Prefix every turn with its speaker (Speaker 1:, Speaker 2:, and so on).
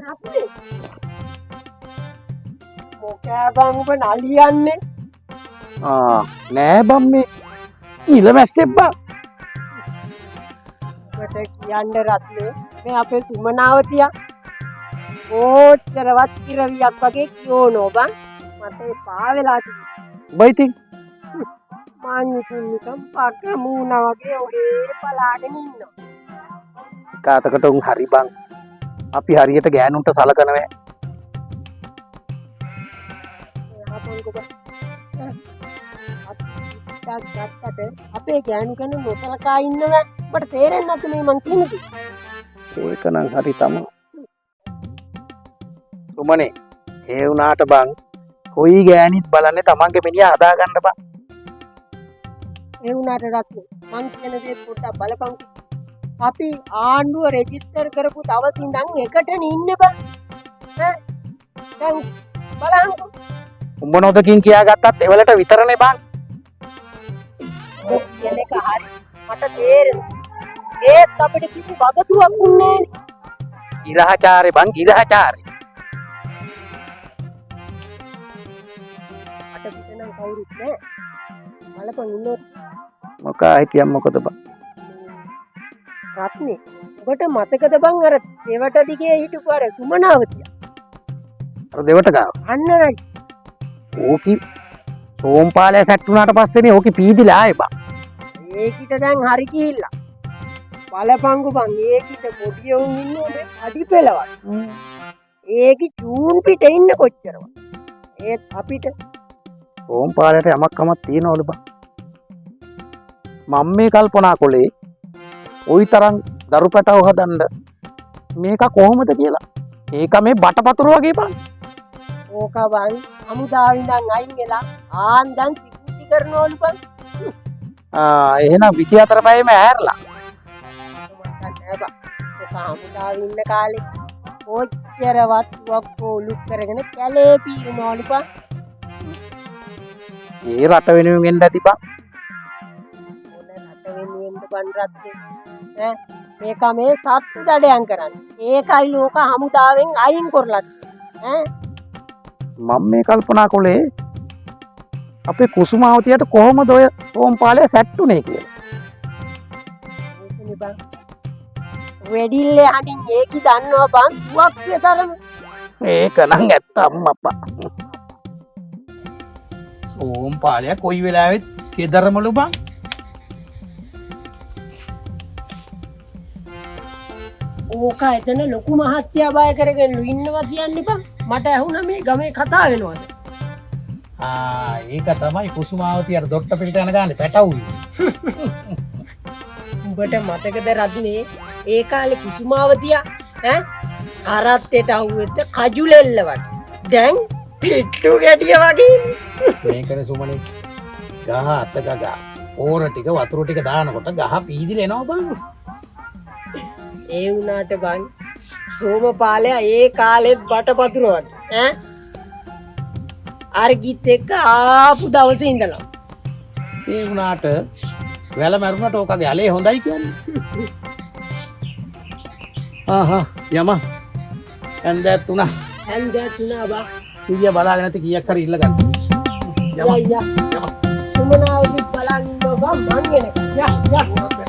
Speaker 1: රත්නේ මොකෑ බං ඔබ නලියන්නේ
Speaker 2: නෑ බම් මේ ඊළමැස්සෙක් බං
Speaker 1: මට කියන්න රත්නේ මේ අපේ සුමනාව තියා ඕච්චරවත් කිරවියක් වගේ කියෝනෝ බං මට එපා වෙලා තිබුණා
Speaker 2: උඹ ඉතින්
Speaker 1: මං ඉතින් නිකන් පක මූණා වගේ ඔහේ බලාගෙන ඉන්නවා
Speaker 2: කාතකට උන් හරි බං අපි හරියට ගෑනුන්ට සලකනවා
Speaker 1: අපේ ගෑනු කෙනෙක් නොසලකා ඉන්නවා මට තේරෙන්නේ නැද්ද මේ මං කියන්නේ
Speaker 2: ඒක නම් හරි තමයි සුමනේ ඒ වුණාට බං කොයි ගෑනිත් බලන්නේ තමන්ගේ මිනිහා හදා ගන්න බං
Speaker 1: ඒ වුණාට රත්නේ මං කියන දේ පොඩ්ඩක් බලපන් අපි ආණ්ඩුව රෙජිස්ටර් කරපු දවස් ඉඳන් එකටනේ ඉන්නේ බං ඈ දැන් බලන්නකෝ
Speaker 2: උඹ නොදකින් කියාගත්තත් එවලට විතරනේ බං
Speaker 1: ඔබ කියන එක හරි මට තේරෙනවා ඒත් අපිට කිසි වගතුවක් උන්නේ නෑ
Speaker 2: ඉරහචාරේ බං ඉරහචාරේ
Speaker 1: මට පිටනම් කවුරුත් නෑ බලපන් ඉන්නෝ
Speaker 2: මොකා හිටියම් මොකද බං
Speaker 1: රත්නේ ඔබට මතකද බං අර දෙවට දිගේ හිටපු අර සුමනාවතිය
Speaker 2: අර දෙවට ගාව
Speaker 1: අන්න රයි
Speaker 2: ඕකි සෝම්පාලය සැට් වුණාට පස්සේනේ ඕකි පීදිලා ආයේ බං
Speaker 1: ඒකිට දැන් හරි ගිහිල්ලා බලපංගු බං ඒකිට පොඩි උන් ඉන්නෝනේ අඩි පෙළවත් ඒකි චූන් පිට ඉන්න කොච්චරවත් ඒත් අපිට
Speaker 2: සෝම්පාලයට යමක් කමක් තියනවලු බං මම මේ කල්පනා කළේ ওই තරම් දරු පැටව හදන්න මේක කොහොමද කියලා ඒක මේ බටපතුරු වගේ බං
Speaker 1: ඕක බං අමුදාව ඉඳන් අයින් වෙලා ආන්දන් සිකුටි කරනවලු බං
Speaker 2: එහෙනම් 24 පැයෙම ඇහැරලා
Speaker 1: අමුදාව ඉන්න කාලේ කොච්චරවත් වක්කෝ ලුක් කරගෙන කැලේ පීනවලු බං
Speaker 2: ඒ රට වෙනුවෙන් එන්න ඇති බං
Speaker 1: මොන රට වෙනුවෙන්ද බං රත්නේ ඈ මේක මේ සත්තු දඩයන් කරන්නේ ඒකයි ලෝක හමුදාවෙන් අයින් කරලා ඈ
Speaker 2: මම මේ කල්පනා කළේ අපේ කුසුමාවතියට කොහොමද ඔය සෝම්පාලය සැට්ටුනේ කියලා
Speaker 1: ඒකනේ බං වෙඩිල්ලේ හඬින් ඒකි දන්නවා බං සුවක් විතරම
Speaker 2: ඒක නම් ඇත්ත අම්මප්පා සෝම්පාලය කොයි වෙලාවෙත් ගෙදරමලු බං
Speaker 1: ඕක එතන ලොකු මහත්යා බය කරගෙන ඉන්නවා කියන්නේ බං මට ඇහුණා මේ ගමේ කතා වෙනවද
Speaker 2: ඒක තමයි කුසුමාවතිය අර දොට්ට පිට යන ගානේ පැටවුවේ
Speaker 1: උඹට මතකද රත්නේ ඒ කාලේ කුසුමාවතිය ඈ කරත්තේට අහුවෙච්ච කජුලෙල්ල වට දැන් පිට්ටු ගැටිය වගේ
Speaker 2: මේකනේ සුමනේ ගහ අත ගග ඕර ටික වතුර ටික දානකොට ගහ පීදිලා එනවා බං
Speaker 1: ඒ වුණාට බං සෝමපාලයා ඒ කාලෙත් බටපතුරවද ඈ අරගිත් එක්ක ආපු දවසේ ඉඳලා
Speaker 2: ඒ වුණාට වැල මරුණට ඕකගේ ඇලේ හොඳයි කියන්නේ යම ඇන්දත් තුනා
Speaker 1: බා
Speaker 2: සීය බලාගෙන නැති කීයක් හරි ඉල්ල ගන්න
Speaker 1: යම සුමනාවදි බලන්න බා මං එනක යා